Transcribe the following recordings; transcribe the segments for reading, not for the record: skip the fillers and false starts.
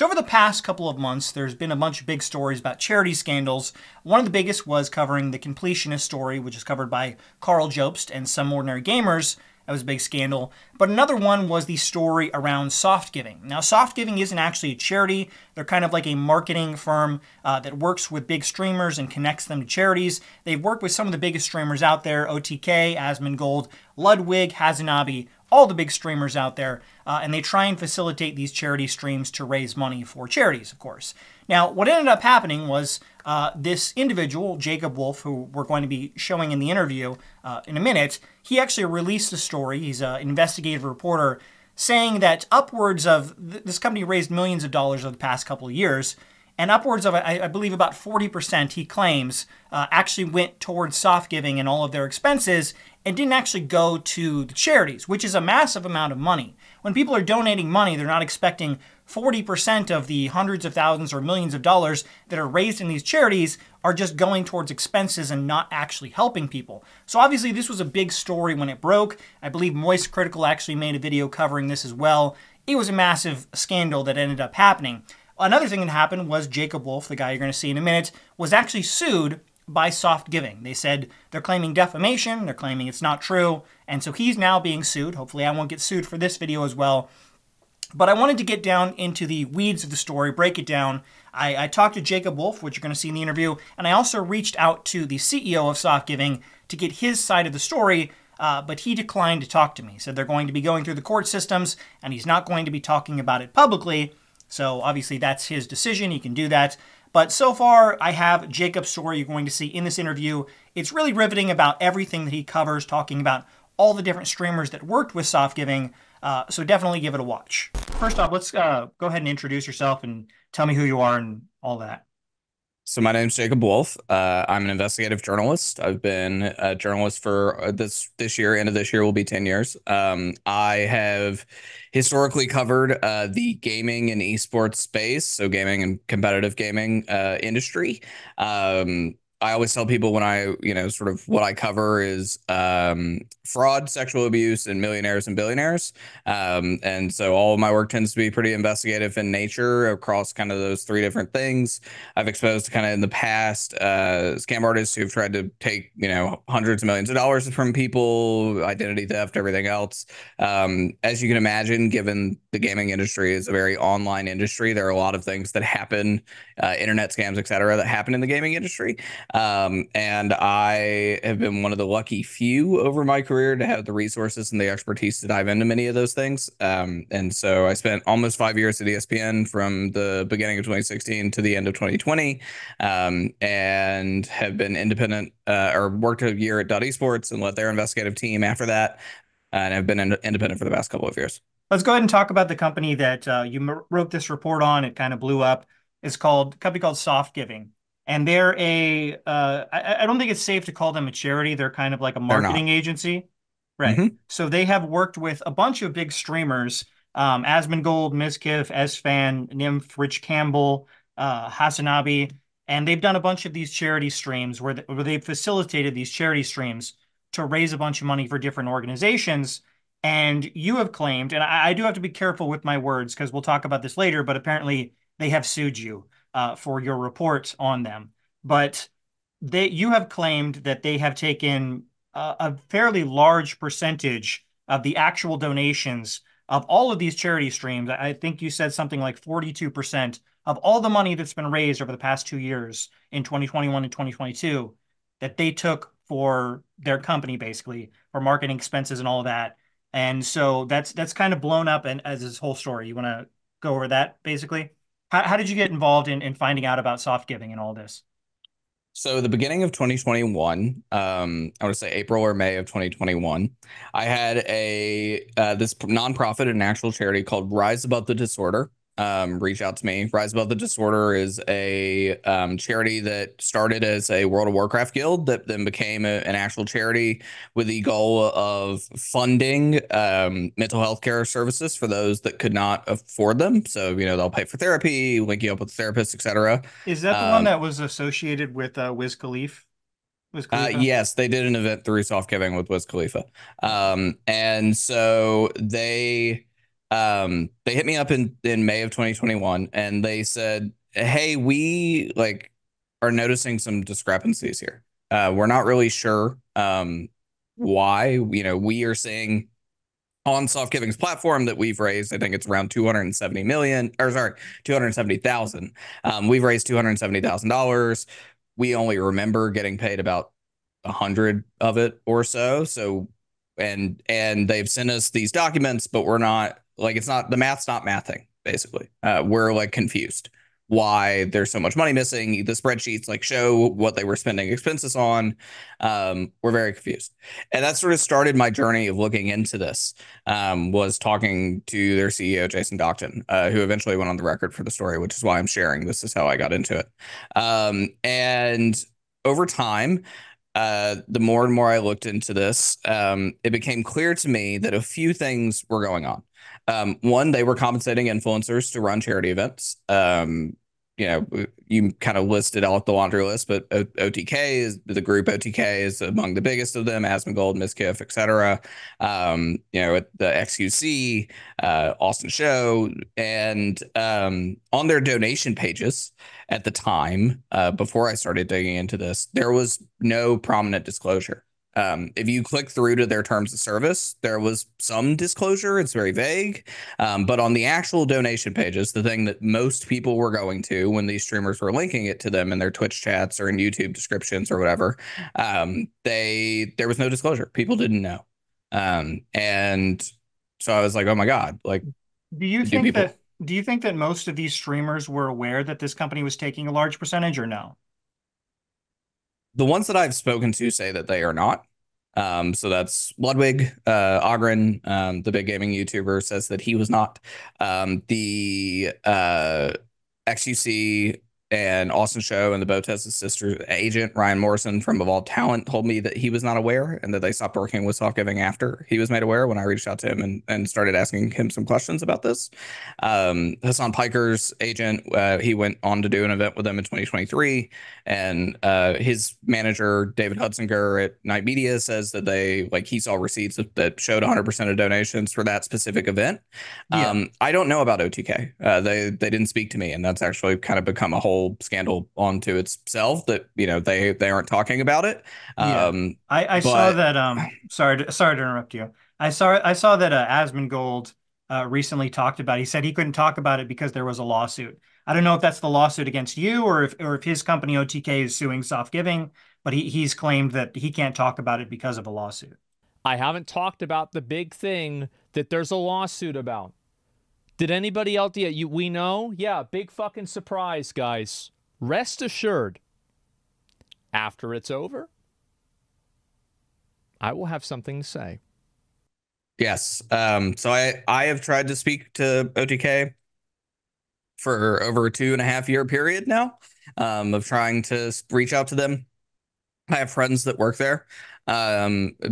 So over the past couple of months, there's been a bunch of big stories about charity scandals. One of the biggest was covering the completionist story, which is covered by Carl Jobst and Some Ordinary Gamers. That was a big scandal. But another one was the story around Softgiving. Now, Softgiving isn't actually a charity. They're kind of like a marketing firm that works with big streamers and connects them to charities. They've worked with some of the biggest streamers out there, OTK, Asmongold, Ludwig, Hazanabi, all the big streamers out there, and they try and facilitate these charity streams to raise money for charities, of course. Now, what ended up happening was this individual, Jacob Wolf, who we're going to be showing in the interview in a minute, he actually released a story. He's an investigative reporter saying that upwards of this company raised millions of dollars over the past couple of years, and upwards of, I believe, about 40%, he claims, actually went towards Softgiving and all of their expenses and didn't actually go to the charities, which is a massive amount of money. When people are donating money, they're not expecting 40% of the hundreds of thousands or millions of dollars that are raised in these charities are just going towards expenses and not actually helping people. So obviously this was a big story when it broke. I believe Moist Critical actually made a video covering this as well. It was a massive scandal that ended up happening. Another thing that happened was Jacob Wolf, the guy you're going to see in a minute, was actually sued by Softgiving. They said they're claiming defamation, they're claiming it's not true, and so he's now being sued. Hopefully I won't get sued for this video as well. But I wanted to get down into the weeds of the story, break it down. I talked to Jacob Wolf, which you're going to see in the interview, and I also reached out to the CEO of Softgiving to get his side of the story, but he declined to talk to me. He said they're going to be going through the court systems, and he's not going to be talking about it publicly. So obviously that's his decision. He can do that. But so far, I have Jacob's story you're going to see in this interview. It's really riveting about everything that he covers, talking about all the different streamers that worked with Softgiving. So definitely give it a watch. First off, let's go ahead and introduce yourself and tell me who you are and all that. So my name's Jacob Wolf. I'm an investigative journalist. I've been a journalist for this year. End of this year will be 10 years. I have historically covered the gaming and esports space, so gaming and competitive gaming industry. I always tell people when sort of what I cover is fraud, sexual abuse, and millionaires and billionaires. And so all of my work tends to be pretty investigative in nature across kind of those three different things. I've exposed kind of in the past scam artists who've tried to take, hundreds of millions of dollars from people, identity theft, everything else. As you can imagine, given the gaming industry is a very online industry, there are a lot of things that happen, internet scams, et cetera, that happen in the gaming industry. And I have been one of the lucky few over my career to have the resources and the expertise to dive into many of those things. And so I spent almost 5 years at ESPN from the beginning of 2016 to the end of 2020, and have been independent or worked a year at Dot Esports and led their investigative team after that. And I've been independent for the past couple of years. Let's go ahead and talk about the company that you wrote this report on. It kind of blew up. It's called a company called Softgiving. And they're I don't think it's safe to call them a charity. They're kind of like a They're not. marketing agency. Right. Mm-hmm. So they have worked with a bunch of big streamers, Asmongold, Mizkif, Esfan, Nymph, Rich Campbell, Hasanabi, and they've done a bunch of these charity streams where they've facilitated these charity streams to raise a bunch of money for different organizations. And you have claimed, and I do have to be careful with my words because we'll talk about this later, but apparently they have sued you for your report on them. But you have claimed that they have taken a fairly large percentage of the actual donations of all of these charity streams. I think you said something like 42% of all the money that's been raised over the past 2 years in 2021 and 2022 that they took for their company, basically, for marketing expenses and all of that. And so that's kind of blown up and as this whole story. You want to go over that, basically? How did you get involved in finding out about Softgiving and all this? So the beginning of 2021, I want to say April or May of 2021, I had this nonprofit, an actual charity called Rise Above the Disorder, reach out to me. Rise Above the Disorder is a charity that started as a World of Warcraft guild that then became an actual charity with the goal of funding mental health care services for those that could not afford them. So, they'll pay for therapy, link you up with therapists, etc. Is that the one that was associated with Wiz Khalifa? Wiz Khalifa? Yes, they did an event through Soft Giving with Wiz Khalifa. And so they They hit me up in May of 2021, and they said, "Hey, we like are noticing some discrepancies here. We're not really sure why. We are seeing on Softgiving's platform that we've raised, I think it's around 270 million, or sorry, 270,000. We've raised $270,000. We only remember getting paid about 100 of it or so. So, and they've sent us these documents, but we're not like, it's not, the math's not mathing, basically. We're like confused why there's so much money missing. The spreadsheets like show what they were spending expenses on. We're very confused. And that sort of started my journey of looking into this. Was talking to their CEO, Jason Dockton, who eventually went on the record for the story, which is why I'm sharing. This is how I got into it. And over time, the more and more I looked into this, it became clear to me that a few things were going on. One, they were compensating influencers to run charity events. You kind of listed out the laundry list, but OTK is the group. OTK is among the biggest of them. Asmongold, Miskiff, etc. At the XQC, Austin Show, and on their donation pages at the time, before I started digging into this, there was no prominent disclosure. If you click through to their terms of service, there was some disclosure. It's very vague. But on the actual donation pages, the thing that most people were going to when these streamers were linking it to them in their Twitch chats or in YouTube descriptions or whatever, there was no disclosure. People didn't know. And so I was like, oh my God, like, Do you do think people? that do you think that most of these streamers were aware that this company was taking a large percentage or no? The ones that I've spoken to say that they are not. So that's Ludwig, Ogren, the big gaming YouTuber, says that he was not. The XUC and Austin Show and the Botez's sister agent, Ryan Morrison from Evolved Talent, told me that he was not aware and that they stopped working with Softgiving after he was made aware when I reached out to him and started asking him some questions about this. Hassan Piker's agent, he went on to do an event with them in 2023. And his manager, David Hudsinger at Night Media, says that he saw receipts that showed 100% of donations for that specific event. Yeah. I don't know about OTK. They didn't speak to me, and that's actually kind of become a whole scandal onto itself that they aren't talking about it. Yeah. Um, I saw but that sorry to interrupt you. I saw that Asmongold recently talked about he said he couldn't talk about it because there was a lawsuit. I don't know if that's the lawsuit against you or if his company OTK is suing Softgiving, but he's claimed that he can't talk about it because of a lawsuit. I haven't talked about the big thing that there's a lawsuit about. Did anybody else yet? We know? Yeah, big fucking surprise, guys. Rest assured, after it's over, I will have something to say. yes, so I have tried to speak to OTK for over a 2.5 year period now, of trying to reach out to them. I have friends that work there,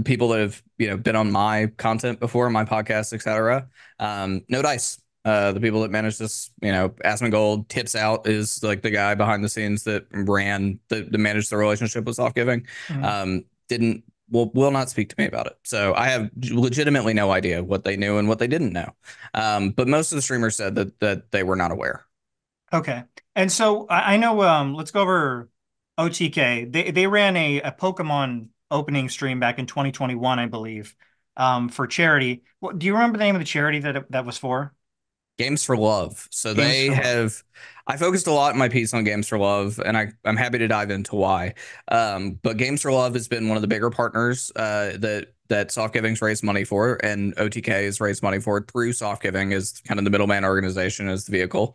people that have been on my content before, my podcast, etc. No dice. The people that manage this, Asmongold Tips Out is like the guy behind the scenes that managed the relationship with Softgiving. Mhm. Didn't will not speak to me about it. So I have legitimately no idea what they knew and what they didn't know. But most of the streamers said that they were not aware. Okay. And so I know let's go over OTK. They ran a Pokemon opening stream back in 2021, I believe, for charity. Do you remember the name of the charity that was for? Games for Love. So Games they for Love. have, I focused a lot in my piece on Games for Love, and I'm happy to dive into why. But Games for Love has been one of the bigger partners that Softgiving's raised money for, and OTK has raised money for through Softgiving as kind of the middleman organization as the vehicle.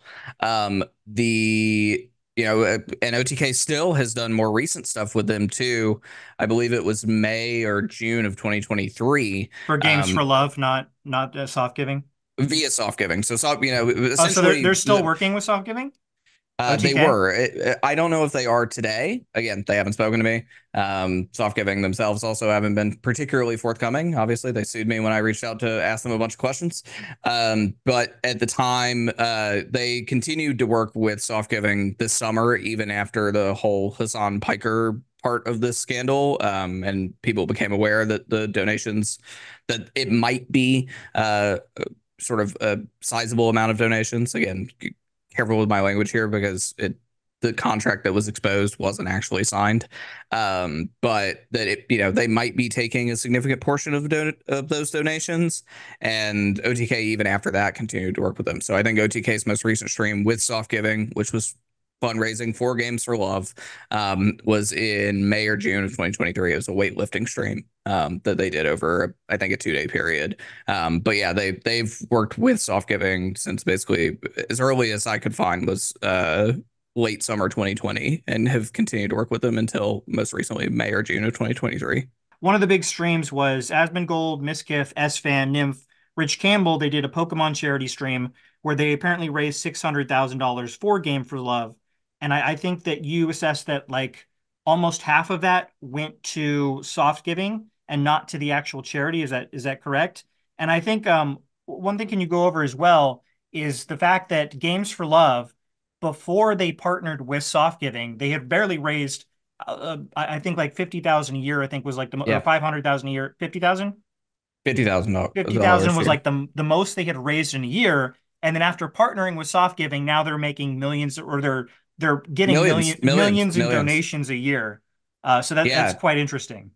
The and OTK still has done more recent stuff with them too. I believe it was May or June of 2023. For Games for Love, not Softgiving. Via Softgiving. So, Oh, so they're essentially, still working with Softgiving? they OTK? were. I don't know if they are today. Again, they haven't spoken to me. Softgiving themselves also haven't been particularly forthcoming. Obviously, they sued me when I reached out to ask them a bunch of questions. But at the time, they continued to work with Softgiving this summer, even after the whole Hassan Piker part of this scandal, and people became aware that the donations that it might be sort of a sizable amount of donations. Again, careful with my language here because the contract that was exposed wasn't actually signed. But that they might be taking a significant portion of those donations, and OTK even after that continued to work with them. So I think OTK's most recent stream with Softgiving, which was fundraising for Games for Love, was in May or June of 2023. It was a weightlifting stream that they did over, I think, a 2-day period. But yeah, they've worked with Softgiving since basically as early as I could find was late summer 2020, and have continued to work with them until most recently May or June of 2023. One of the big streams was Asmongold, Miskiff, S-Fan, Nymph, Rich Campbell. They did a Pokemon charity stream where they apparently raised $600,000 for Game for Love. And I think that you assessed that like almost half of that went to Softgiving and not to the actual charity. Is that correct? And I think one thing can you go over as well is the fact that Games for Love, before they partnered with Softgiving, they had barely raised I think like 50,000 a year. I think was like or Yeah, 500,000 a year. 50,000. $50,000 Was here. like the most they had raised in a year. And then after partnering with Softgiving, now they're making millions, or they're getting millions in Millions. donations a year. So that's Yeah. quite interesting.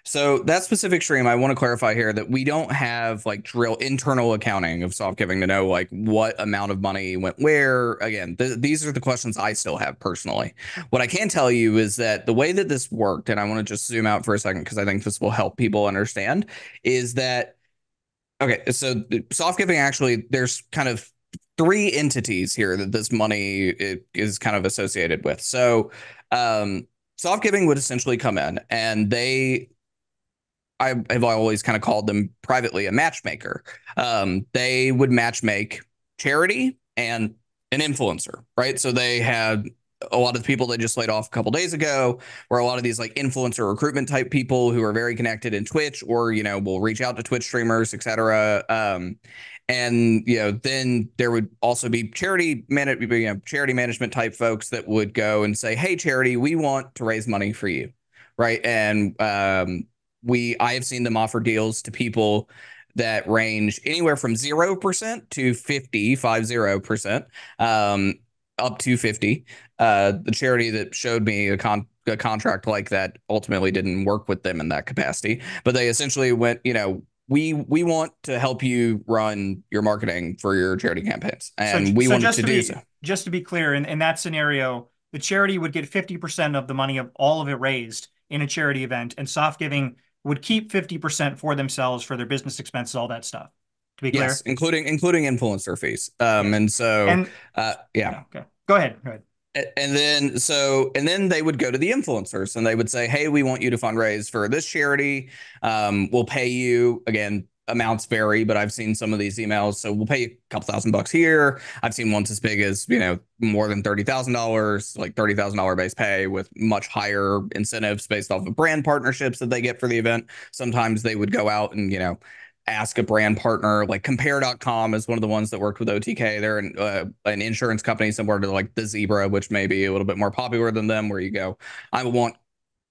So that specific stream, I want to clarify here that we don't have like drill internal accounting of Softgiving to know like what amount of money went where. Again, these are the questions I still have personally. What I can tell you is that the way that this worked, and I want to just zoom out for a second because I think this will help people understand, is that okay, so Softgiving actually, there's kind of three entities here that this money is kind of associated with. So Softgiving would essentially come in, and I have always kind of called them privately a matchmaker. They would matchmake charity and an influencer, right? So they had a lot of the people they just laid off a couple days ago, were a lot of these like influencer recruitment type people who are very connected in Twitch, or will reach out to Twitch streamers, etc. And then there would also be charity management type folks that would go and say, "Hey, charity, we want to raise money for you," right? And I have seen them offer deals to people that range anywhere from 0% to 50%, up to 50. The charity that showed me a contract like that ultimately didn't work with them in that capacity, but they essentially went, we want to help you run your marketing for your charity campaigns, and we wanted to do so. Just to be clear, in that scenario, the charity would get 50% of the money of all of it raised in a charity event, and Softgiving would keep 50% for themselves for their business expenses, all that stuff. To be clear, yes, including influencer fees. Yes. And so, yeah. Okay. Go ahead. And then they would go to the influencers and they would say, "Hey, we want you to fundraise for this charity. We'll pay you." Again, amounts vary, but I've seen some of these emails. So we'll pay you a couple $1,000 here. I've seen ones as big as, more than $30,000, like $30,000 base pay with much higher incentives based off of brand partnerships that they get for the event. Sometimes they would go out and, ask a brand partner. Like compare.com is one of the ones that worked with OTK. They're an insurance company similar to like the Zebra, which may be a little bit more popular than them, where you go, "I want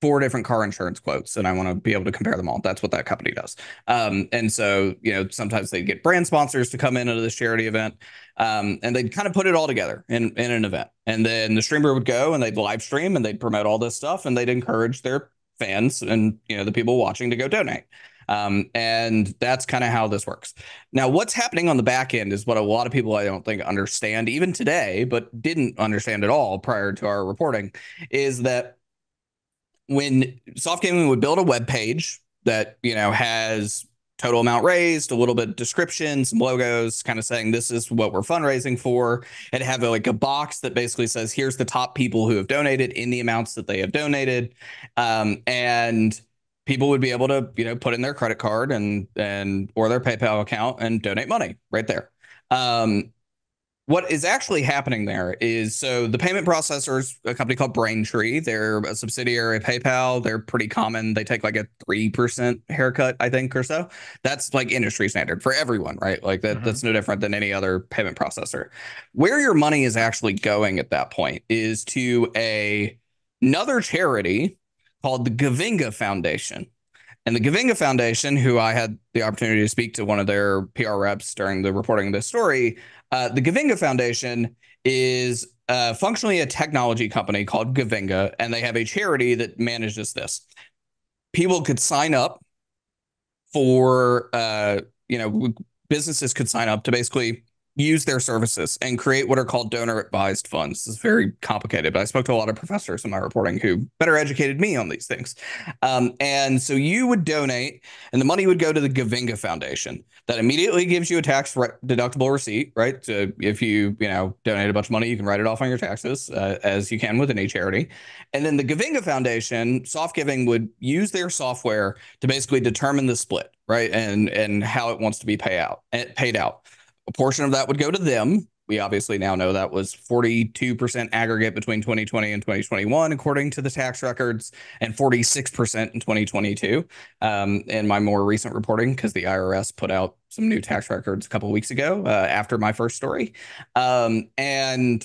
4 different car insurance quotes and I want to be able to compare them all." That's what that company does. And so, sometimes they get brand sponsors to come into this charity event, and they'd kind of put it all together in an event. And then the streamer would go and they'd live stream and they'd promote all this stuff, and they'd encourage their fans and, the people watching to go donate. And that's kind of how this works. Now, what's happening on the back end is what a lot of people I don't think understand even today, but didn't understand at all prior to our reporting, is that when Softgaming would build a web page that, has total amount raised, a little bit of description, some logos, kind of saying this is what we're fundraising for, and have like a box that basically says, here's the top people who have donated in the amounts that they have donated. And people would be able to, put in their credit card and or their PayPal account and donate money right there. What is actually happening there is, so the payment processors, a company called Braintree, they're a subsidiary of PayPal. They're pretty common. They take like a 3% haircut, I think, or so. That's like industry standard for everyone, right? Like that's no different than any other payment processor. Where your money is actually going at that point is to another charity called the Gavinga Foundation. And the Gavinga Foundation, who I had the opportunity to speak to one of their PR reps during the reporting of this story, the Gavinga Foundation is functionally a technology company called Gavinga, and they have a charity that manages this. People could sign up for, businesses could sign up to basically use their services and create what are called donor advised funds. This is very complicated, but I spoke to a lot of professors in my reporting who better educated me on these things. And so you would donate, and the money would go to the Gavinga Foundation. That immediately gives you a tax deductible receipt, right? So if you donate a bunch of money, you can write it off on your taxes, as you can with any charity. And then the Gavinga Foundation, Softgiving, would use their software to basically determine the split, right, and how it wants to be paid out. A portion of that would go to them. We obviously now know that was 42% aggregate between 2020 and 2021, according to the tax records, and 46% in 2022. In my more recent reporting, because the IRS put out some new tax records a couple of weeks ago after my first story. And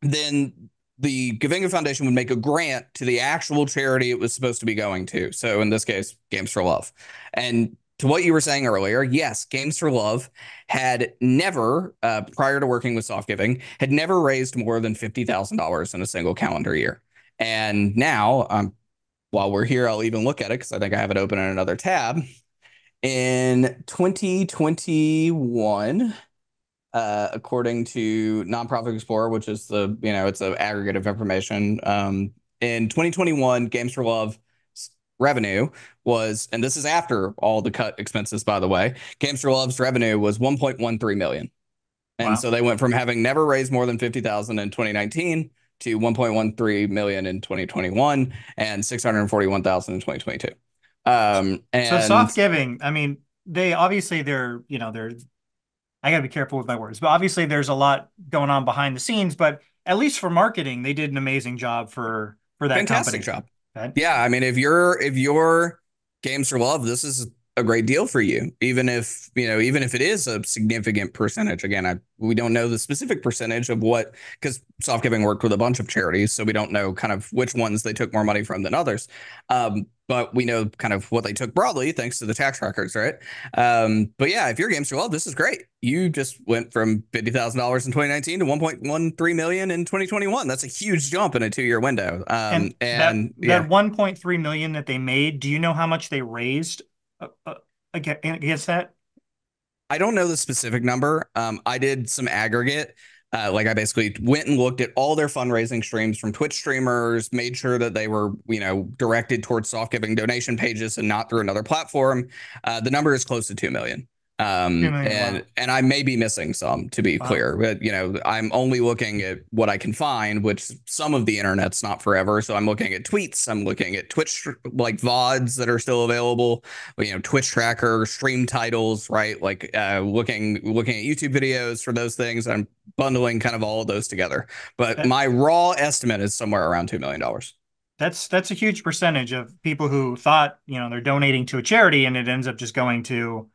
then the Gavinga Foundation would make a grant to the actual charity it was supposed to be going to. So in this case, Games for Love. And to what you were saying earlier, yes, Games for Love had never, prior to working with Softgiving, had never raised more than $50,000 in a single calendar year. And now, while we're here, I'll even look at it because I think I have it open in another tab. In 2021, according to Nonprofit Explorer, which is it's an aggregate of information. In 2021, Games for Love revenue was, and this is after all the cut expenses, by the way, Games for Love's revenue was 1.13 million. And Wow. so they went from having never raised more than 50,000 in 2019 to 1.13 million in 2021 and 641,000 in 2022. So And soft giving, I mean, they obviously they're I gotta be careful with my words, but obviously there's a lot going on behind the scenes, but at least for marketing, they did an amazing job for that fantastic company. job. Okay? Yeah, I mean, if you're Games for Love, this is a great deal for you. Even if it is a significant percentage. Again, we don't know the specific percentage of what, because Softgiving worked with a bunch of charities, so we don't know kind of which ones they took more money from than others. But we know kind of what they took broadly thanks to the tax records, right? But yeah, if you're Games for Love, this is great. You just went from $50,000 in 2019 to 1.13 million in 2021. That's a huge jump in a 2-year window. And And that 1.3 million that they made, do you know how much they raised against that? I don't know the specific number. I did some aggregate. Like I basically went and looked at all their fundraising streams from Twitch streamers, made sure that they were, directed towards Softgiving donation pages and not through another platform. The number is close to 2 million. 2 million. Wow. And I may be missing some, to be clear, but I'm only looking at what I can find, which some of the internet's not forever. So I'm looking at tweets, I'm looking at Twitch like VODs that are still available, Twitch tracker, stream titles, right? Like looking at YouTube videos for those things. I'm bundling kind of all of those together. But my raw estimate is somewhere around $2 million. That's a huge percentage of people who thought, they're donating to a charity and it ends up just going to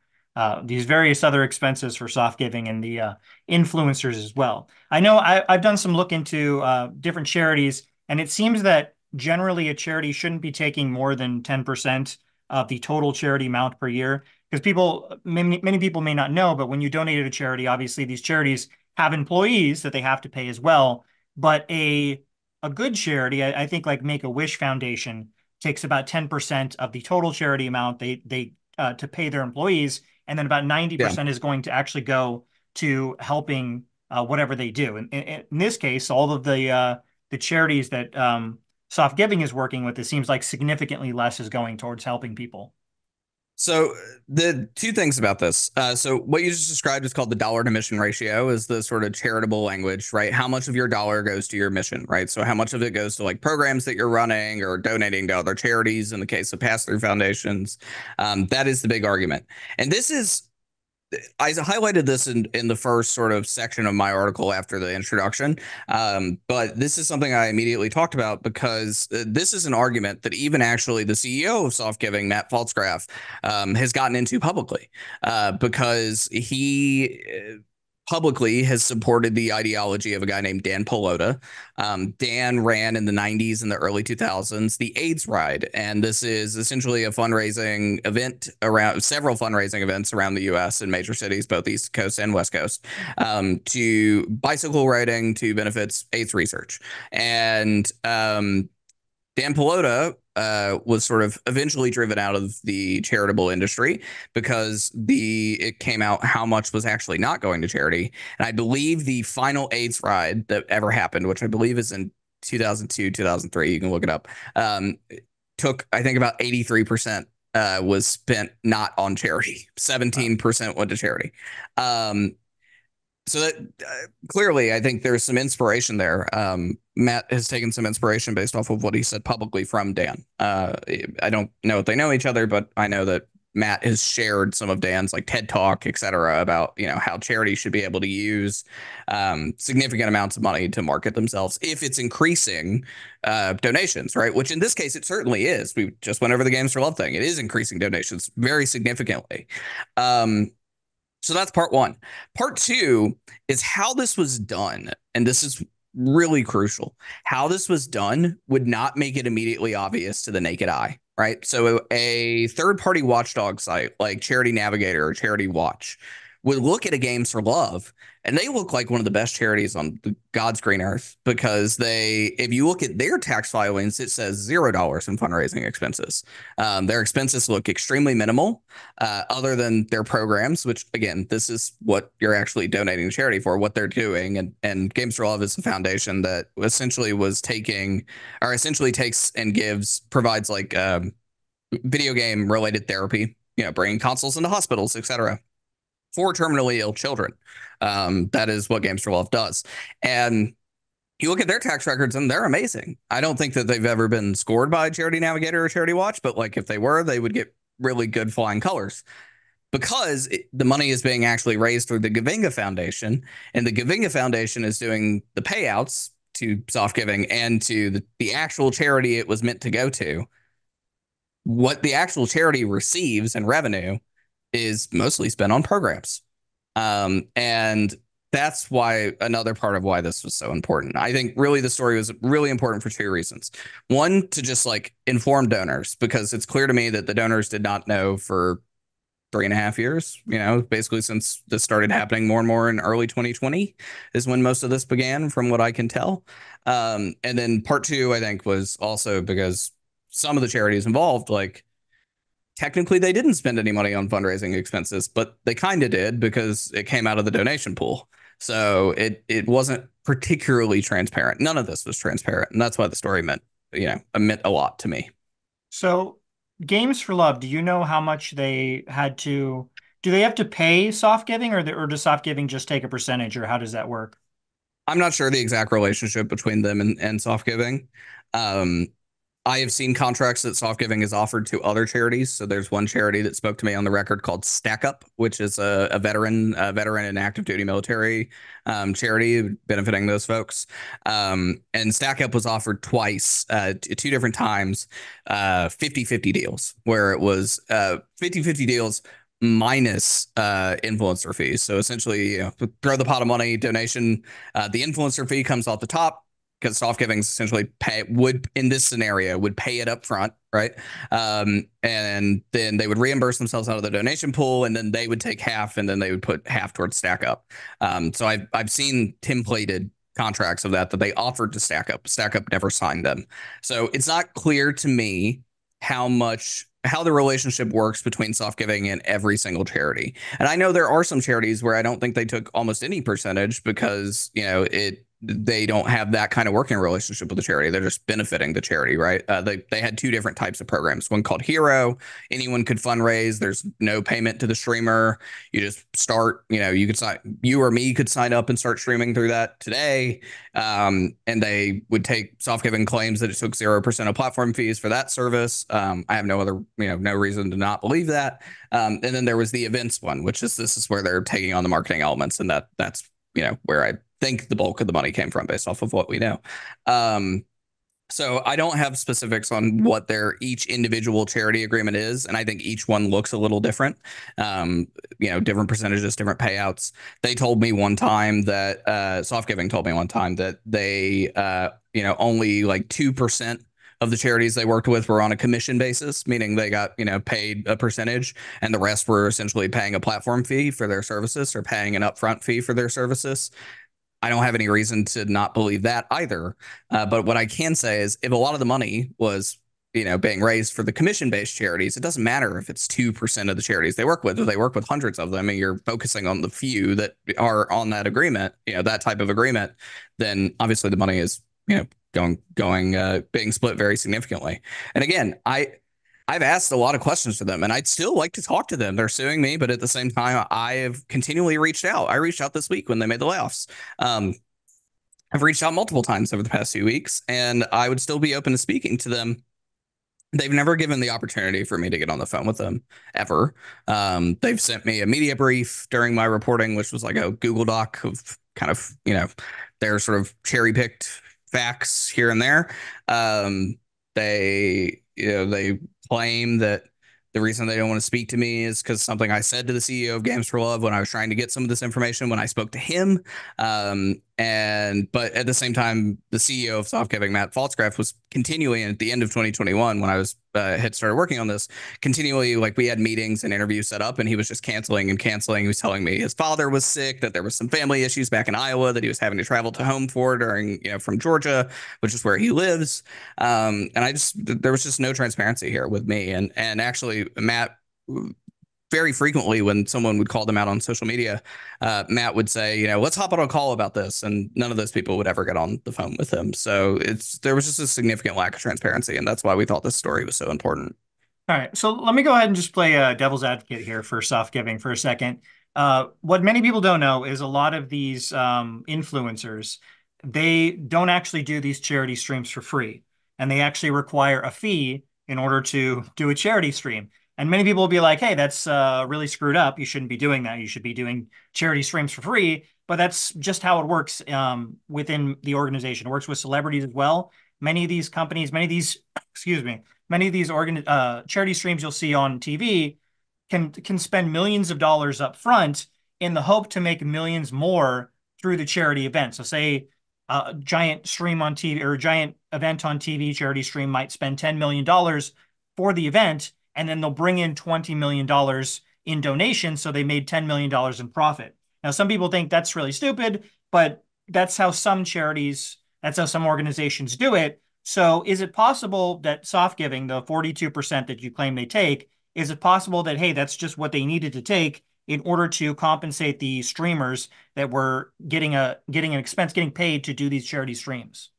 these various other expenses for soft giving and the influencers as well. I know I've done some look into different charities, and it seems that generally a charity shouldn't be taking more than 10% of the total charity amount per year. Because many people may not know, but when you donate to a charity, obviously these charities have employees that they have to pay as well. But a good charity, I think like Make-A-Wish Foundation, takes about 10% of the total charity amount they to pay their employees, and then about 90% is going to actually go to helping whatever they do. And in this case, all of the charities that Soft Giving is working with, it seems like significantly less is going towards helping people. So the two things about this. So what you just described is called the dollar to mission ratio, is the sort of charitable language, right? How much of your dollar goes to your mission, right? So how much of it goes to like programs that you're running or donating to other charities in the case of pass-through foundations. That is the big argument. And this is, I highlighted this in the first sort of section of my article after the introduction, but this is something I immediately talked about because this is an argument that even actually the CEO of Softgiving, Matt Faltzgraf, has gotten into publicly because he publicly has supported the ideology of a guy named Dan Pallotta. Dan ran in the 90s and the early 2000s the AIDS Ride, and this is essentially a fundraising event around several fundraising events around the U.S. in major cities, both East Coast and West Coast, to bicycle riding to benefits AIDS research. And Dan Pallotta was sort of eventually driven out of the charitable industry because it came out how much was actually not going to charity. And I believe the final AIDS ride that ever happened, which I believe is in 2002, 2003, you can look it up, took, I think, about 83% was spent not on charity. 17% went to charity. So that clearly, I think there's some inspiration there. Matt has taken some inspiration based off of what he said publicly from Dan. I don't know if they know each other, but I know that Matt has shared some of Dan's like TED Talk, et cetera, about, you know, how charity should be able to use significant amounts of money to market themselves if it's increasing donations, right? Which in this case, it certainly is. We just went over the Games for Love thing. It is increasing donations very significantly. So that's part one. Part two is how this was done. And this is really crucial. How this was done would not make it immediately obvious to the naked eye, right? So a third-party watchdog site like Charity Navigator or Charity Watch would look at a Games for Love, and they look like one of the best charities on God's green earth because if you look at their tax filings, it says $0 in fundraising expenses. Their expenses look extremely minimal, other than their programs, which again, this is what you're actually donating to charity for, what they're doing. And Games for Love is a foundation that essentially takes and provides like video game related therapy, you know, bringing consoles into hospitals, etc. for terminally ill children. That is what Games for Love does. And you look at their tax records and they're amazing. I don't think that they've ever been scored by Charity Navigator or Charity Watch, but like if they were, they would get really good flying colors because the money is being actually raised through the Gavinga Foundation, and the Gavinga Foundation is doing the payouts to Softgiving and to the actual charity it was meant to go to. What the actual charity receives in revenue is mostly spent on programs. And that's why another part of why this was so important. I think really the story was really important for two reasons. One, to just like inform donors, because it's clear to me that the donors did not know for 3.5 years, you know, basically since this started happening more and more in early 2020 is when most of this began, from what I can tell. And then part two, I think, was also because some of the charities involved, like, technically they didn't spend any money on fundraising expenses, but they kind of did because it came out of the donation pool. So it wasn't particularly transparent. None of this was transparent. And that's why the story meant a lot to me. So Games for Love, do you know how much they had to, do they have to pay Softgiving, or does Softgiving just take a percentage, or how does that work? I'm not sure the exact relationship between them and Softgiving. I have seen contracts that Softgiving has offered to other charities. So there's one charity that spoke to me on the record called Stack Up, which is a veteran and active duty military charity benefiting those folks. And Stack Up was offered twice, two different times, 50-50 deals, where it was 50-50 deals minus influencer fees. So essentially, throw the pot of money donation, the influencer fee comes off the top, because Softgiving essentially in this scenario would pay it up front, right? And then they would reimburse themselves out of the donation pool, and then they would take half, and then they would put half towards Stack Up. So I've seen templated contracts of that they offered to Stack Up. Stack Up never signed them. So it's not clear to me how the relationship works between Softgiving and every single charity. And I know there are some charities where I don't think they took almost any percentage because, they don't have that kind of working relationship with the charity. They're just benefiting the charity, right? They had two different types of programs. One called Hero. Anyone could fundraise. There's no payment to the streamer. You just start, you or me could sign up and start streaming through that today. And they would take Softgiving claims that it took 0% of platform fees for that service. I have no reason to not believe that. And then there was the events one, this is where they're taking on the marketing elements. And that's where I think the bulk of the money came from based off of what we know. So I don't have specifics on what their each individual charity agreement is, and I think each one looks a little different. Um, different percentages, different payouts. They told me one time that Softgiving told me one time that they, only like 2% of the charities they worked with were on a commission basis, meaning they got paid a percentage, and the rest were essentially paying a platform fee for their services or paying an upfront fee for their services. I don't have any reason to not believe that either. But what I can say is if a lot of the money was, being raised for the commission-based charities, it doesn't matter if it's 2% of the charities they work with, or they work with hundreds of them, and you're focusing on the few that are on that agreement, that type of agreement, then obviously the money is, being split very significantly. And again, I've asked a lot of questions to them, and I'd still like to talk to them. They're suing me, but at the same time, I have continually reached out. I reached out this week when they made the layoffs. Um, I've reached out multiple times over the past few weeks, and I would still be open to speaking to them. They've never given the opportunity for me to get on the phone with them ever. They've sent me a media brief during my reporting, which was like a Google Doc of kind of, their sort of cherry picked facts here and there. They claim that the reason they don't want to speak to me is because something I said to the CEO of Games for Love when I was trying to get some of this information when I spoke to him. But at the same time, the CEO of Softgiving, Matt Faltzgraff, was continually at the end of 2021 when I was had started working on this, continually, like, we had meetings and interviews set up, and he was just canceling and canceling. He was telling me his father was sick, that there was some family issues back in Iowa that he was having to travel to home for during, from Georgia, which is where he lives. And there was just no transparency here with me. And actually, Matt, very frequently when someone would call them out on social media, Matt would say, let's hop on a call about this. And none of those people would ever get on the phone with him. So there was just a significant lack of transparency. And that's why we thought this story was so important. All right, so let me go ahead and just play devil's advocate here for Softgiving for a second. What many people don't know is a lot of these influencers, they don't actually do these charity streams for free, and they actually require a fee in order to do a charity stream. And many people will be like, hey, that's really screwed up. You shouldn't be doing that. You should be doing charity streams for free. But that's just how it works within the organization. It works with celebrities as well. Many of these companies, excuse me, many of these charity streams you'll see on TV can spend millions of dollars up front in the hope to make millions more through the charity event. So say a giant stream on TV or a giant event on TV, charity stream might spend $10 million for the event, and then they'll bring in $20 million in donations, so they made $10 million in profit. Now, some people think that's really stupid, but that's how some organizations do it. So is it possible that Softgiving, the 42% that you claim they take, is it possible that, hey, that's just what they needed to take in order to compensate the streamers that were getting an expense, getting paid to do these charity streams?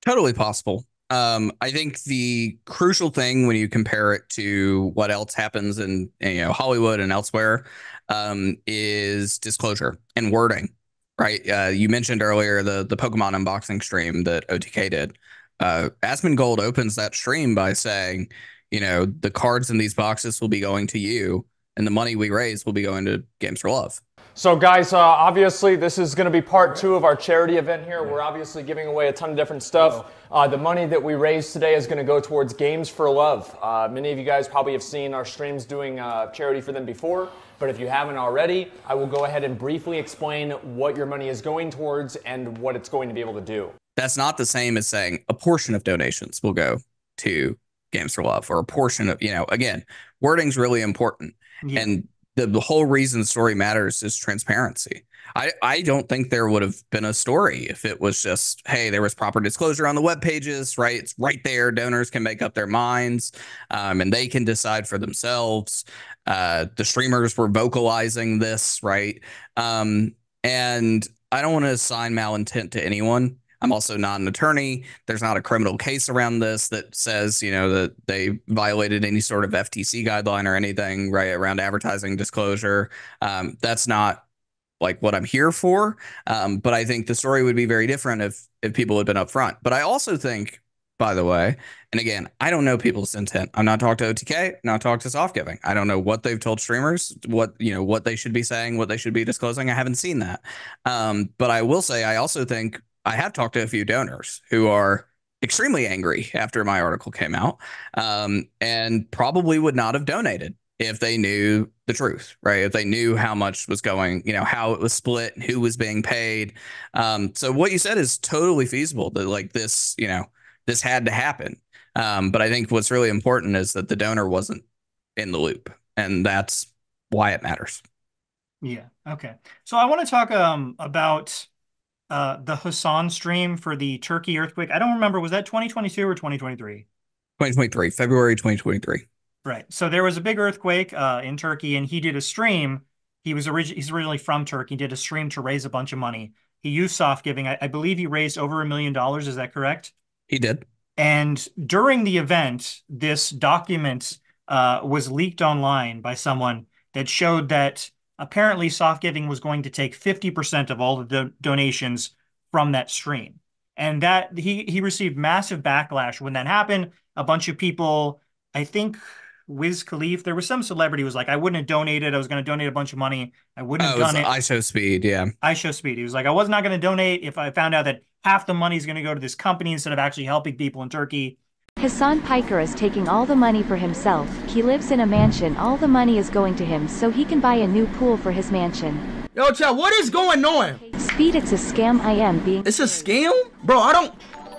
Totally possible. I think the crucial thing when you compare it to what else happens in Hollywood and elsewhere is disclosure and wording, right? You mentioned earlier the Pokemon unboxing stream that OTK did. Asmongold opens that stream by saying, the cards in these boxes will be going to you, and the money we raise will be going to Games for Love. So guys, obviously this is going to be part 2 of our charity event here. We're obviously giving away a ton of different stuff. The money that we raise today is going to go towards Games for Love. Many of you guys probably have seen our streams doing charity for them before, but if you haven't already, I will go ahead and briefly explain what your money is going towards and what it's going to be able to do. That's not the same as saying a portion of donations will go to Games for Love, or a portion of, again, wording's really important. Yeah. And the whole reason the story matters is transparency. I don't think there would have been a story if it was just, hey, there was proper disclosure on the web pages, right? It's right there. Donors can make up their minds, and they can decide for themselves. The streamers were vocalizing this, right? And I don't want to assign malintent to anyone. I'm also not an attorney. There's not a criminal case around this that says, that they violated any sort of FTC guideline or anything, right, around advertising disclosure. That's not like what I'm here for. But I think the story would be very different if people had been upfront. But I also think, by the way, and again, I don't know people's intent. I'm not talking to OTK, not talking to Softgiving. I don't know what they've told streamers, what they should be saying, what they should be disclosing. I haven't seen that. But I will say, I also think I have talked to a few donors who are extremely angry after my article came out, and probably would not have donated if they knew the truth, right? If they knew how much was going, how it was split, who was being paid. So what you said is totally feasible, that like this, this had to happen. But I think what's really important is that the donor wasn't in the loop, and that's why it matters. Yeah. Okay. So I want to talk about the Hassan stream for the Turkey earthquake. I don't remember, was that 2022 or 2023? 2023, February 2023. Right. So there was a big earthquake in Turkey, and he did a stream. He's originally from Turkey. He did a stream to raise a bunch of money. He used soft giving. I believe he raised over $1 million. Is that correct? He did. And during the event, this document was leaked online by someone that showed that apparently soft giving was going to take 50% of all the donations from that stream. And that he received massive backlash when that happened. A bunch of people, I think Wiz Khalif, there was some celebrity who was like, I wouldn't have donated. I was going to donate a bunch of money. I wouldn't have It was done it. I Show Speed. Yeah. I Show Speed. He was like, I was not going to donate if I found out that half the money is going to go to this company instead of actually helping people in Turkey. Hassan Piker is taking all the money for himself. He lives in a mansion. All the money is going to him so he can buy a new pool for his mansion. Yo, Chad, what is going on? Speed, it's a scam. I am being... It's a scam? Bro, I don't...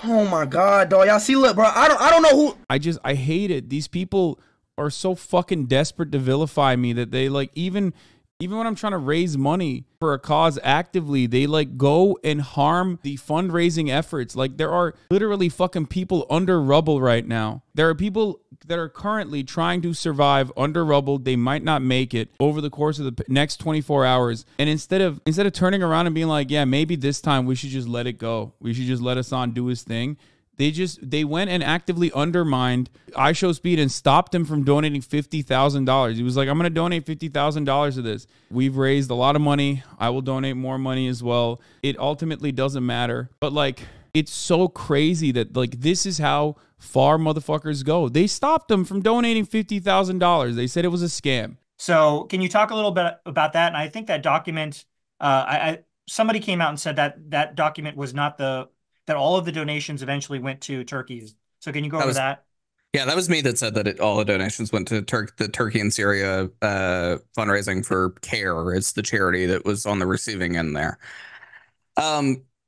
Oh my God, dog. Y'all see, look, bro, I don't know who... I hate it. These people are so fucking desperate to vilify me that they like, even when I'm trying to raise money for a cause actively, they like go and harm the fundraising efforts. Like there are literally fucking people under rubble right now. There are people that are currently trying to survive under rubble. They might not make it over the course of the next 24 hours. And instead of turning around and being like, yeah, maybe this time we should just let it go. We should just let Hassan do his thing. They went and actively undermined I Show Speed and stopped him from donating $50,000. He was like, I'm going to donate $50,000 to this. We've raised a lot of money. I will donate more money as well. It ultimately doesn't matter. But like, it's so crazy that like, this is how far motherfuckers go. They stopped him from donating $50,000. They said it was a scam. So can you talk a little bit about that? And I think that document, somebody came out and said that that document was not that all of the donations eventually went to Turkey. So can you go over that? Yeah, that was me that said that all the donations went to the Turkey and Syria fundraising for CARE. It's the charity that was on the receiving end there.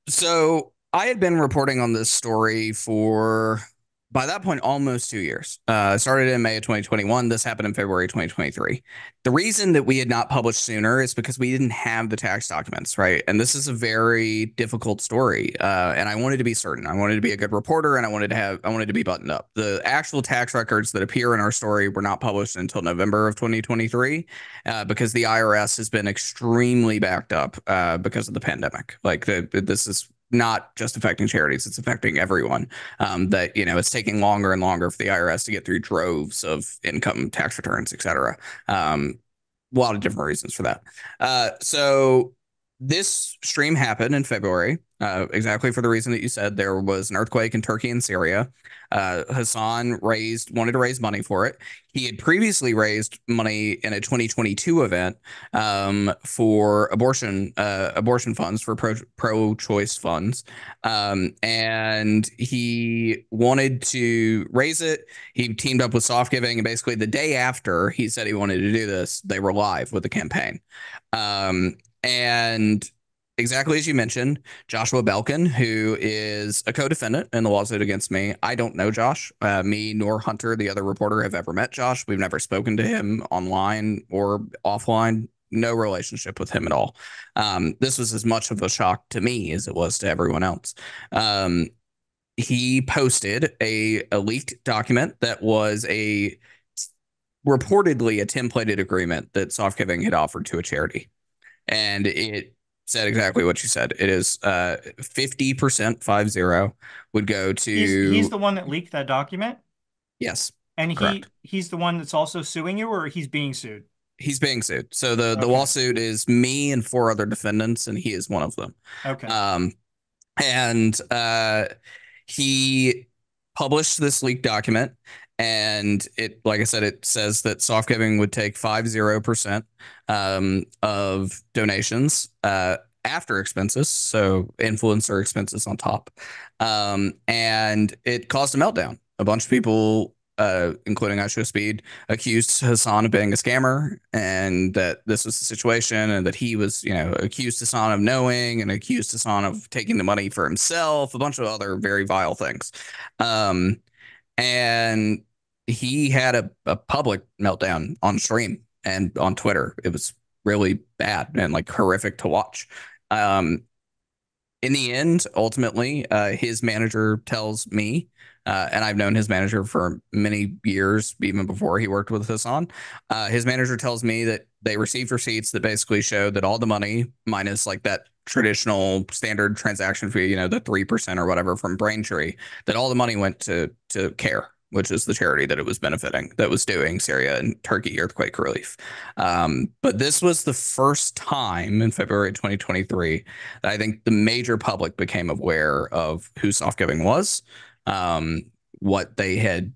So I had been reporting on this story for, by that point, almost 2 years. Started in May of 2021. This happened in February 2023. The reason that we had not published sooner is because we didn't have the tax documents, right? And this is a very difficult story. And I wanted to be certain. I wanted to be a good reporter, and I wanted to be buttoned up. The actual tax records that appear in our story were not published until November of 2023, because the IRS has been extremely backed up because of the pandemic. Like this is not just affecting charities, it's affecting everyone. That, it's taking longer and longer for the IRS to get through droves of income tax returns, et cetera. A lot of different reasons for that. So this stream happened in February, exactly for the reason that you said. There was an earthquake in Turkey and Syria. Hassan wanted to raise money for it. He had previously raised money in a 2022 event for abortion funds, for pro-choice funds, and he wanted to raise it. He teamed up with Softgiving, and basically the day after he said he wanted to do this, they were live with the campaign. And exactly as you mentioned, Joshua Belkin, who is a co-defendant in the lawsuit against me. I don't know Josh. Me nor Hunter, the other reporter, have ever met Josh. We've never spoken to him online or offline. No relationship with him at all. This was as much of a shock to me as it was to everyone else. He posted a leaked document that was reportedly a templated agreement that Softgiving had offered to a charity. And it said exactly what you said. It is 50%, 50, would go to... He's the one that leaked that document? Yes. And correct. He's the one that's also suing you, or he's being sued? He's being sued. So the lawsuit is me and 4 other defendants, and he is one of them. Okay. And he published this leaked document, and it, like I said, it says that Softgiving would take 50% of donations. after expenses, so influencer expenses on top. And it caused a meltdown. A bunch of people, including Isho Speed, accused Hassan of being a scammer, and that this was the situation, and that he was, accused Hassan of knowing, and accused Hassan of taking the money for himself, a bunch of other very vile things. And he had a public meltdown on stream and on Twitter. It was really bad and like horrific to watch. Um, in the end, ultimately, his manager tells me, and I've known his manager for many years, even before he worked with Hassan. His manager tells me that they received receipts that basically showed that all the money, minus like that traditional standard transaction fee, the 3% or whatever from Braintree, that all the money went to CARE, which is the charity that it was benefiting, that was doing Syria and Turkey earthquake relief. But this was the first time in February 2023 that I think the major public became aware of who Softgiving was, um, what they had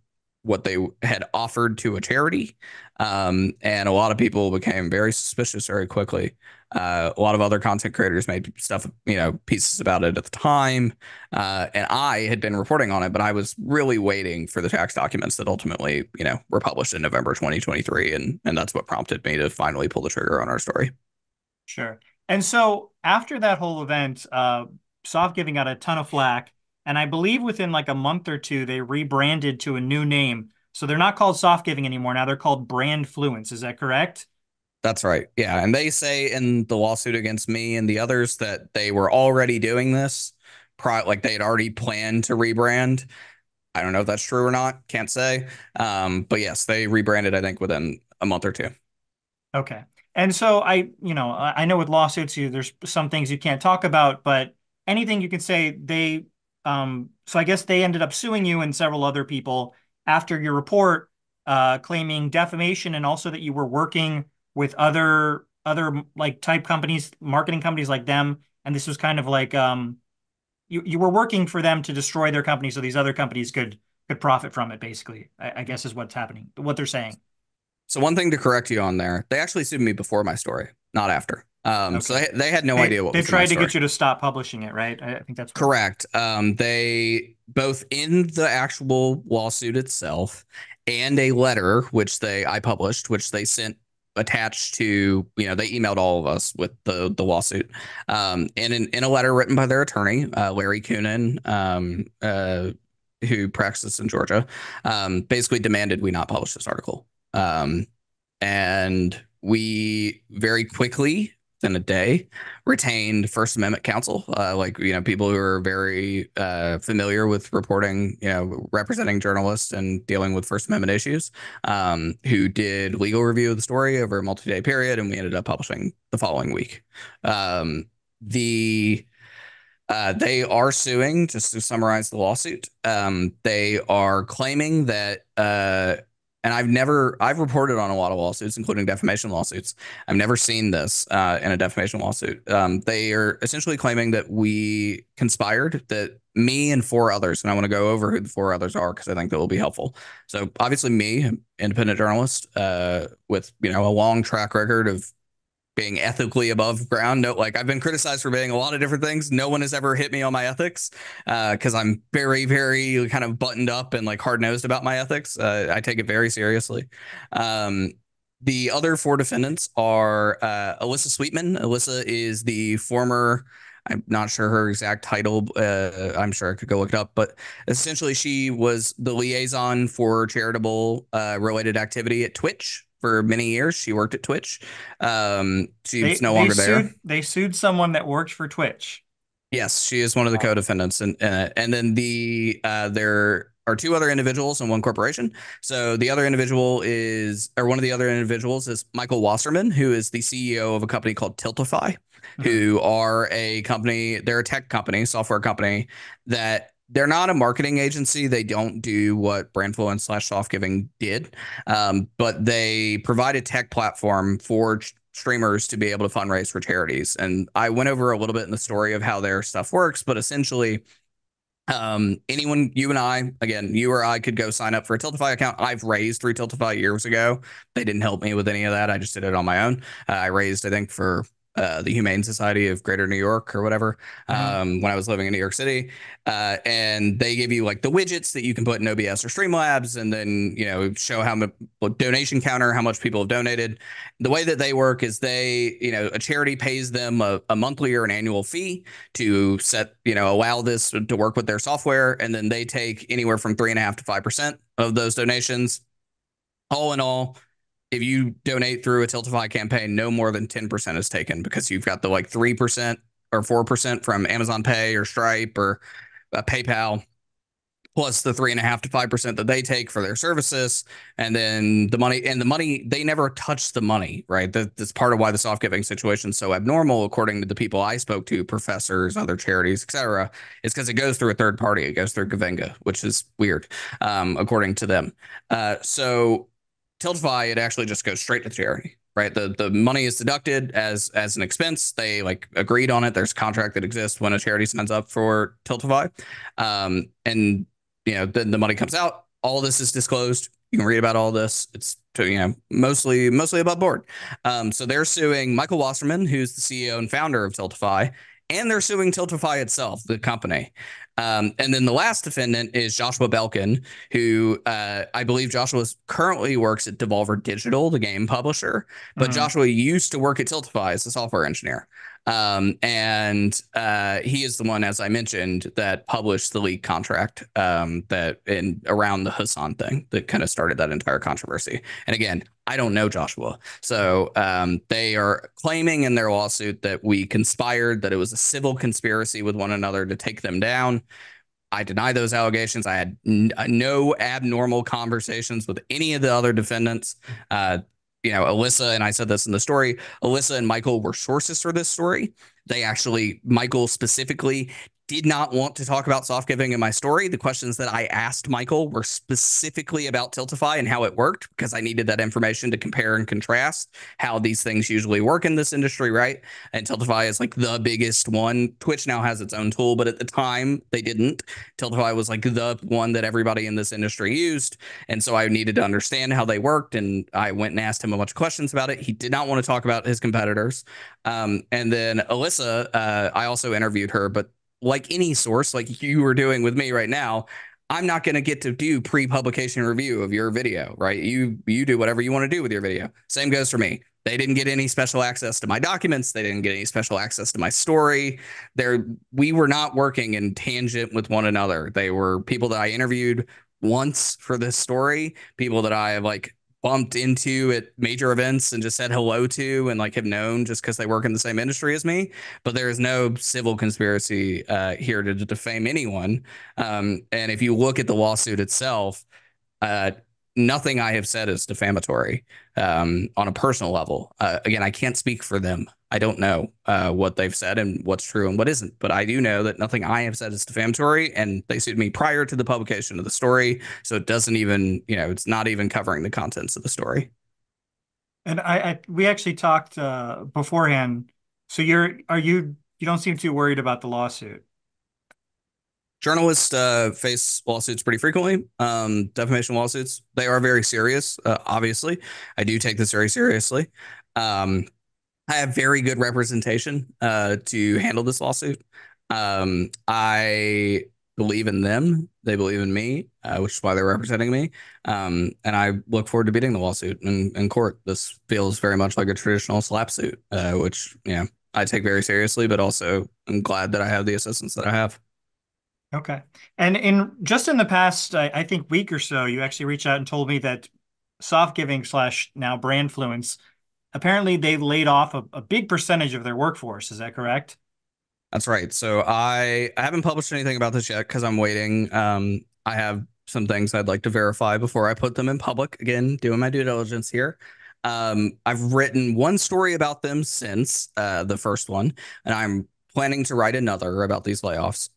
offered to a charity, and a lot of people became very suspicious very quickly. A lot of other content creators made stuff, pieces about it at the time, and I had been reporting on it, but I was really waiting for the tax documents that ultimately, were published in November 2023, and that's what prompted me to finally pull the trigger on our story. Sure. And so after that whole event, Soft Giving got a ton of flack. And I believe within like a month or two, they rebranded to a new name. So they're not called Soft Giving anymore. Now they're called Brandfluence. Is that correct? That's right. Yeah. And they say in the lawsuit against me and the others that they were already doing this, like they had already planned to rebrand. I don't know if that's true or not. Can't say. But yes, they rebranded, I think, within a month or two. Okay. And so I know with lawsuits, there's some things you can't talk about, but anything you can say, so I guess they ended up suing you and several other people after your report, claiming defamation and also that you were working with other like type companies, marketing companies like them. And this was kind of like, you were working for them to destroy their company so these other companies could profit from it, basically, I guess is what's happening, what they're saying. So one thing to correct you on there, they actually sued me before my story, not after. Okay. So they had no idea what they was in tried my to story. get you to stop publishing it, right? I think that's Correct. They both in the actual lawsuit itself and a letter which I published, which they sent attached to, they emailed all of us with the lawsuit. And in a letter written by their attorney, Larry Coonan, who practices in Georgia, basically demanded we not publish this article. And we very quickly, in a day, retained First Amendment counsel, people who are very familiar with reporting, representing journalists and dealing with First Amendment issues, who did legal review of the story over a multi-day period, and we ended up publishing the following week. They are suing, just to summarize the lawsuit. They are claiming that, and I've reported on a lot of lawsuits, including defamation lawsuits. I've never seen this in a defamation lawsuit. They are essentially claiming that we conspired, that me and four others, and I want to go over who the four others are because I think that will be helpful. So obviously me, independent journalist, with, a long track record of being ethically above ground. No, like I've been criticized for being a lot of different things. No one has ever hit me on my ethics because I'm very, very kind of buttoned up and like hard nosed about my ethics. I take it very seriously. The other four defendants are Alyssa Sweetman. Alyssa is the former, I'm not sure her exact title. I'm sure I could go look it up, but essentially she was the liaison for charitable related activity at Twitch. For many years, she worked at Twitch. She's no longer there. They sued someone that worked for Twitch. Yes, she is one of the co-defendants, and then there are two other individuals and one corporation. So the other individual one of the other individuals is Michael Wasserman, who is the CEO of a company called Tiltify, who are a company. They're a tech company, software company that. They're not a marketing agency. They don't do what Brandfluence / Softgiving did, but they provide a tech platform for streamers to be able to fundraise for charities. And I went over a little bit in the story of how their stuff works, but essentially, anyone, you and I, again, you or I could go sign up for a Tiltify account. I've raised through Tiltify years ago. They didn't help me with any of that. I just did it on my own. I raised, I think, for the Humane Society of Greater New York or whatever, when I was living in New York City. And they give you like the widgets that you can put in OBS or Streamlabs, and then, you know, show how much donation counter, how much people have donated. The way that they work is they, you know, a charity pays them a monthly or an annual fee to set, you know, allow this to work with their software. And then they take anywhere from 3.5% to 5% of those donations. All in all, if you donate through a Tiltify campaign, no more than 10% is taken, because you've got the like 3% or 4% from Amazon Pay or Stripe or PayPal, plus the 3.5% to 5% that they take for their services. And then the money, they never touch the money, right? That's part of why the soft giving situation is so abnormal, according to the people I spoke to, professors, other charities, etc. Is because it goes through a third party. It goes through Gavinga, which is weird, according to them. So Tiltify, it actually just goes straight to charity, right? The money is deducted as an expense. They like agreed on it. There's a contract that exists when a charity signs up for Tiltify. And you know, then the money comes out. All this is disclosed. You can read about all this. It's, you know, mostly above board. So they're suing Michael Wasserman, who's the CEO and founder of Tiltify, and they're suing Tiltify itself, the company. And then the last defendant is Joshua Belkin, who I believe Joshua currently works at Devolver Digital, the game publisher, but Joshua used to work at Tiltify as a software engineer. And he is the one, as I mentioned, that published the leak contract that in around the Hassan thing that kind of started that entire controversy. And again, I don't know Joshua. So they are claiming in their lawsuit that we conspired, that it was a civil conspiracy with one another to take them down. I deny those allegations. I had no abnormal conversations with any of the other defendants. You know, Alyssa, and I said this in the story, Alyssa and Michael were sources for this story. They actually, Michael specifically, did not want to talk about soft giving in my story. The questions that I asked Michael were specifically about Tiltify and how it worked, because I needed that information to compare and contrast how these things usually work in this industry, right? And Tiltify is like the biggest one. Twitch now has its own tool, but at the time they didn't. Tiltify was like the one that everybody in this industry used. And so I needed to understand how they worked. And I went and asked him a bunch of questions about it. He did not want to talk about his competitors. And then Alyssa, I also interviewed her, but like any source, like you were doing with me right now, I'm not going to get to do pre-publication review of your video, right? You do whatever you want to do with your video. Same goes for me. They didn't get any special access to my documents. They didn't get any special access to my story. We were not working in tangent with one another. They were people that I interviewed once for this story, people that I have like bumped into at major events and just said hello to and like have known just because they work in the same industry as me. But there is no civil conspiracy here to defame anyone. And if you look at the lawsuit itself, nothing I have said is defamatory on a personal level. Again, I can't speak for them. I don't know what they've said and what's true and what isn't, but I do know that nothing I have said is defamatory, and they sued me prior to the publication of the story. So it doesn't even, you know, it's not even covering the contents of the story. And we actually talked beforehand. So you don't seem too worried about the lawsuit. Journalists face lawsuits pretty frequently, defamation lawsuits. They are very serious, obviously. I do take this very seriously. I have very good representation to handle this lawsuit. I believe in them. They believe in me, which is why they're representing me. And I look forward to beating the lawsuit in court. This feels very much like a traditional slap suit, which, you know, I take very seriously, but also I'm glad that I have the assistance that I have. Okay. And in the past, I think week or so, you actually reached out and told me that Soft Giving / now Brandfluence, apparently they laid off a big percentage of their workforce. Is that correct? That's right. So I haven't published anything about this yet because I'm waiting. I have some things I'd like to verify before I put them in public. Again, doing my due diligence here. I've written one story about them since the first one, and I'm planning to write another about these layoffs.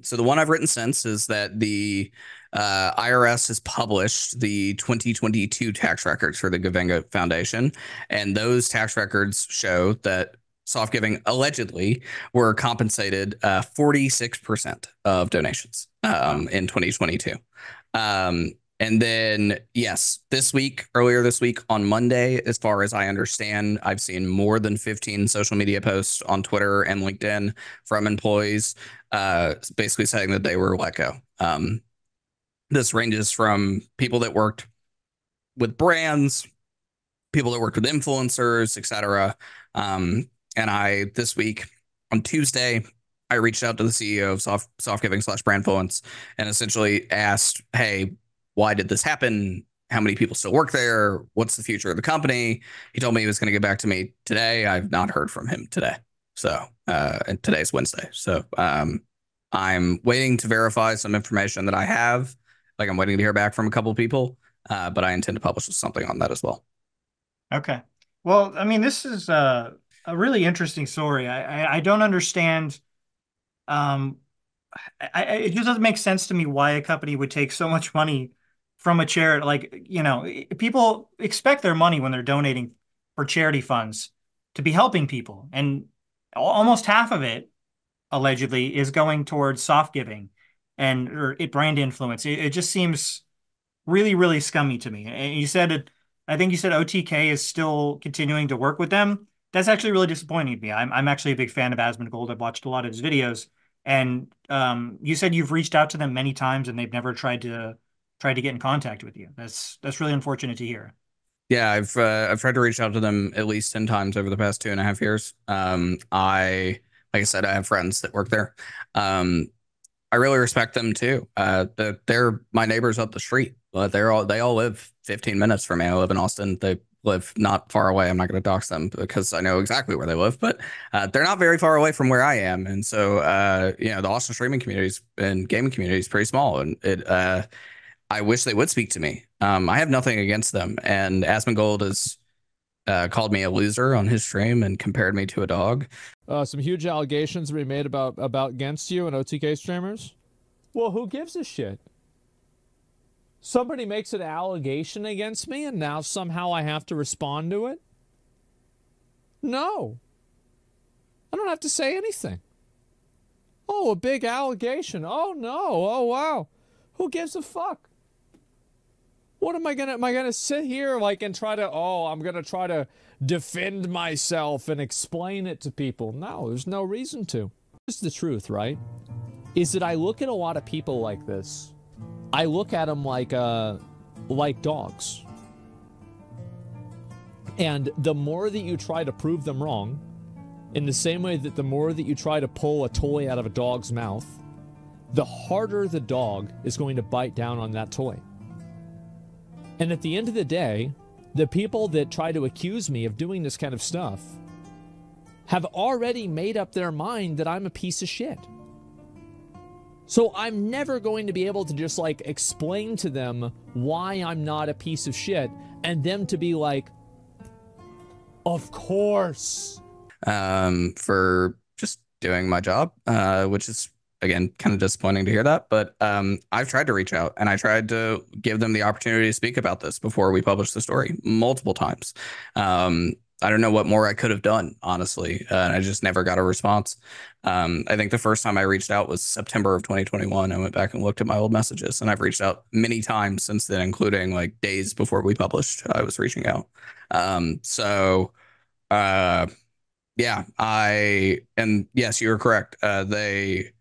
So the one I've written since is that the IRS has published the 2022 tax records for the Gavinga Foundation, and those tax records show that Soft Giving allegedly were compensated 46% of donations in 2022. And then, yes, earlier this week on Monday, as far as I understand, I've seen more than 15 social media posts on Twitter and LinkedIn from employees basically saying that they were let go. This ranges from people that worked with brands, people that worked with influencers, etc. And this week on Tuesday, I reached out to the CEO of Softgiving / Brandfluence and essentially asked, hey, why did this happen? How many people still work there? What's the future of the company? He told me he was going to get back to me today. I've not heard from him today. So, and today's Wednesday. So, I'm waiting to verify some information that I have. Like I'm waiting to hear back from a couple of people, but I intend to publish something on that as well. Okay. Well, I mean, this is a really interesting story. I don't understand. Um, it just doesn't make sense to me why a company would take so much money from a charity. Like, people expect their money when they're donating for charity funds to be helping people. And almost half of it, allegedly, is going towards soft giving and or brand influence. It just seems really, really scummy to me. And I think you said OTK is still continuing to work with them. That's actually really disappointing to me. I'm actually a big fan of Asmongold. I've watched a lot of his videos, and you said you've reached out to them many times, and they've never tried to get in contact with you. That's really unfortunate to hear. Yeah, I've tried to reach out to them at least 10 times over the past 2.5 years. Like I said, I have friends that work there. I really respect them too. They're my neighbors up the street. They all live 15 minutes from me. I live in Austin. They live not far away. I'm not going to dox them because I know exactly where they live, but they're not very far away from where I am. And so, the Austin streaming communities and gaming community is pretty small, and I wish they would speak to me. I have nothing against them, and Asmongold has called me a loser on his stream and compared me to a dog. Some huge allegations were made about against you and OTK streamers. Well, who gives a shit? Somebody makes an allegation against me and now somehow I have to respond to it? No. I don't have to say anything. Oh, a big allegation. Oh, no. Oh, wow. Who gives a fuck? What am I gonna sit here and try to, I'm gonna try to defend myself and explain it to people? No, there's no reason to. Here's the truth, right? Is that I look at a lot of people like this. I look at them like dogs. And the more that you try to prove them wrong, in the same way that the more that you try to pull a toy out of a dog's mouth, the harder the dog is going to bite down on that toy. And at the end of the day, the people that try to accuse me of doing this kind of stuff have already made up their mind that I'm a piece of shit. So I'm never going to be able to just explain to them why I'm not a piece of shit and them to be like, of course. For just doing my job, which is, again, kind of disappointing to hear that. But I've tried to reach out and I tried to give them the opportunity to speak about this before we published the story multiple times. I don't know what more I could have done, honestly. And I just never got a response. I think the first time I reached out was September of 2021. I went back and looked at my old messages, and I've reached out many times since then, including days before we published. I was reaching out. Yeah, and yes, you were correct. They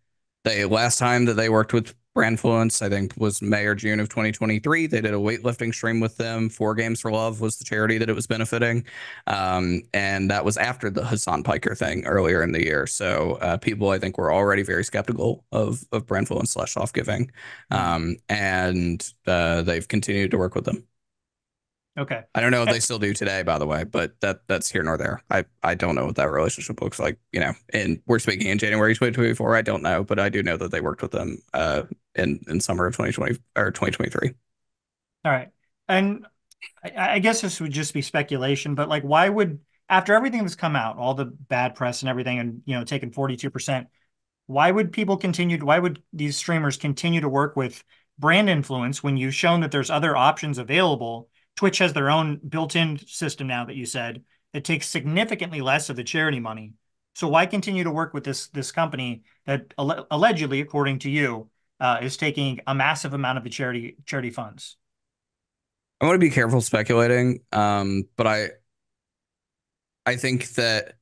last time that they worked with Brandfluence, I think, was May or June of 2023. They did a weightlifting stream with them. 4Games for Love was the charity that it was benefiting. And that was after the Hassan Piker thing earlier in the year. So people, I think, were already very skeptical of Brandfluence / Softgiving. And they've continued to work with them. Okay. I don't know if they still do today, by the way, but that's here nor there. I don't know what that relationship looks like, and we're speaking in January 2024. I don't know, but I do know that they worked with them in summer of 2020 or 2023. All right. And I guess this would just be speculation, but why would, after everything that's come out, all the bad press and everything, and, taking 42%, why would these streamers continue to work with brand influence when you've shown that there's other options available? Twitch has their own built-in system now that you said that takes significantly less of the charity money. So why continue to work with this company that allegedly, according to you, is taking a massive amount of the charity funds? I want to be careful speculating, but I think that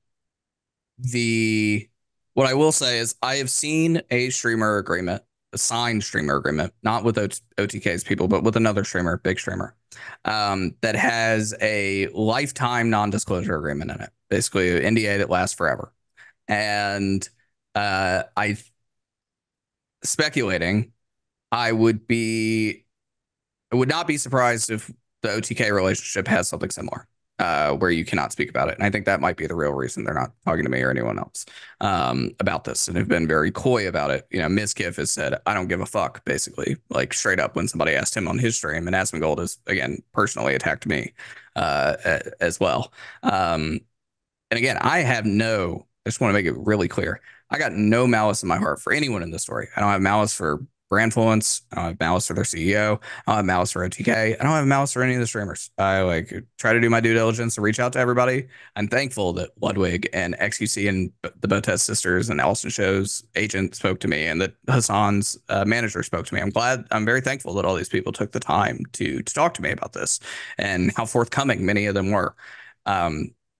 the what I will say is I have seen a streamer agreement, a signed streamer agreement, not with OTK's people, but with another streamer, big streamer, that has a lifetime non-disclosure agreement in it, basically an NDA that lasts forever. And I speculating, I would be I would not be surprised if the OTK relationship has something similar, where you cannot speak about it. And I think that might be the real reason they're not talking to me or anyone else about this, and have been very coy about it. You know, Mizkif has said, "I don't give a fuck," basically, like straight up when somebody asked him on his stream. And Asmongold has again personally attacked me as well. And again, I just want to make it really clear. I got no malice in my heart for anyone in this story. I don't have malice for Brandfluence. I don't have malice for their CEO. I don't have malice for OTK. I don't have malice for any of the streamers. I like try to do my due diligence to reach out to everybody. I'm thankful that Ludwig and XQC and the Botes sisters and Allison Show's agent spoke to me, and that Hassan's manager spoke to me. I'm very thankful that all these people took the time to talk to me about this, and how forthcoming many of them were.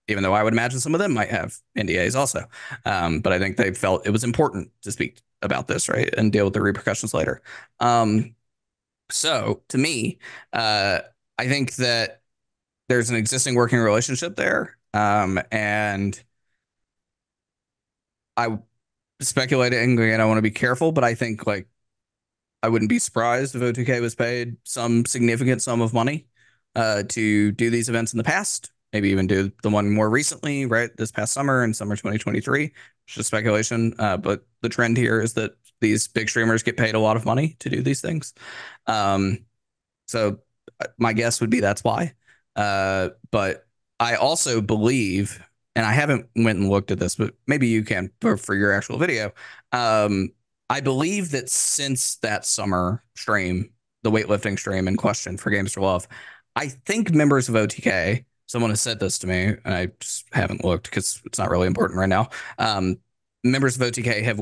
Even though I would imagine some of them might have NDAs also. But I think they felt it was important to speak about this, right, and deal with the repercussions later. So to me, I think that there's an existing working relationship there. And I speculating, again, I want to be careful, but I think like I wouldn't be surprised if OTK was paid some significant sum of money to do these events in the past. Maybe even do the one more recently, right? This past summer in summer 2023. It's just speculation. But the trend here is that these big streamers get paid a lot of money to do these things. So my guess would be that's why. But I also believe, and I haven't went and looked at this, but maybe you can for your actual video. I believe that since that summer stream, the weightlifting stream in question for Games for Love, I think members of OTK, someone has said this to me, and I just haven't looked because it's not really important right now. Members of OTK have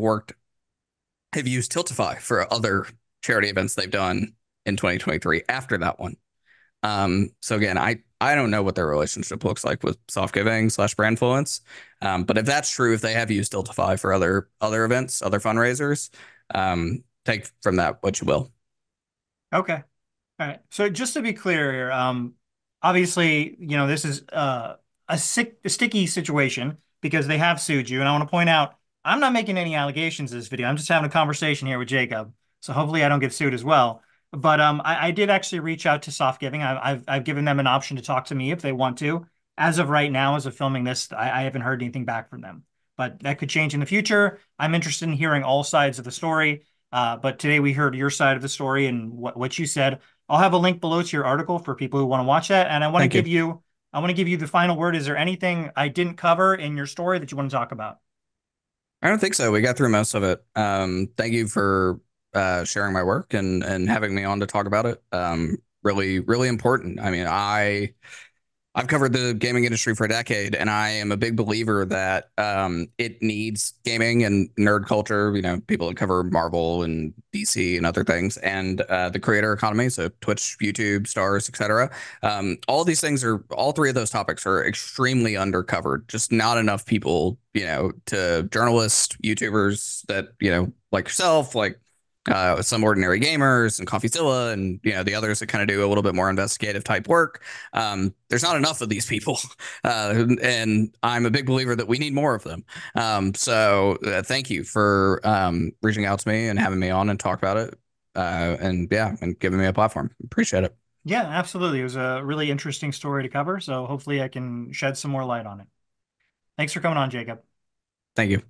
used Tiltify for other charity events they've done in 2023 after that one. So again, I don't know what their relationship looks like with Softgiving / Brandfluence. But if that's true, if they have used Tiltify for other events, other fundraisers, take from that what you will. Okay. All right. So just to be clear here, obviously, this is a sticky situation because they have sued you. And I want to point out, I'm not making any allegations in this video. I'm just having a conversation here with Jacob. So hopefully I don't get sued as well. But I did actually reach out to Softgiving. I've given them an option to talk to me if they want to. As of right now, as of filming this, I haven't heard anything back from them. But that could change in the future. I'm interested in hearing all sides of the story. But today we heard your side of the story and what you said. I'll have a link below to your article for people who want to watch that. And I want to give you the final word. Is there anything I didn't cover in your story that you want to talk about? I don't think so. We got through most of it. Thank you for sharing my work and having me on to talk about it. Really, really important. I mean, I've covered the gaming industry for a decade, and I am a big believer that it needs gaming and nerd culture, people that cover Marvel and DC and other things, and the creator economy, so Twitch, YouTube, stars, etc. All three of those topics are extremely undercovered. Just not enough people, to journalists, YouTubers that, like yourself, like some ordinary gamers and Coffeezilla and the others that kind of do a little bit more investigative type work. There's not enough of these people, and I'm a big believer that we need more of them. So thank you for reaching out to me and having me on and talk about it, and giving me a platform. Appreciate it. Yeah, absolutely. It was a really interesting story to cover, so hopefully I can shed some more light on it. Thanks for coming on, Jacob. Thank you.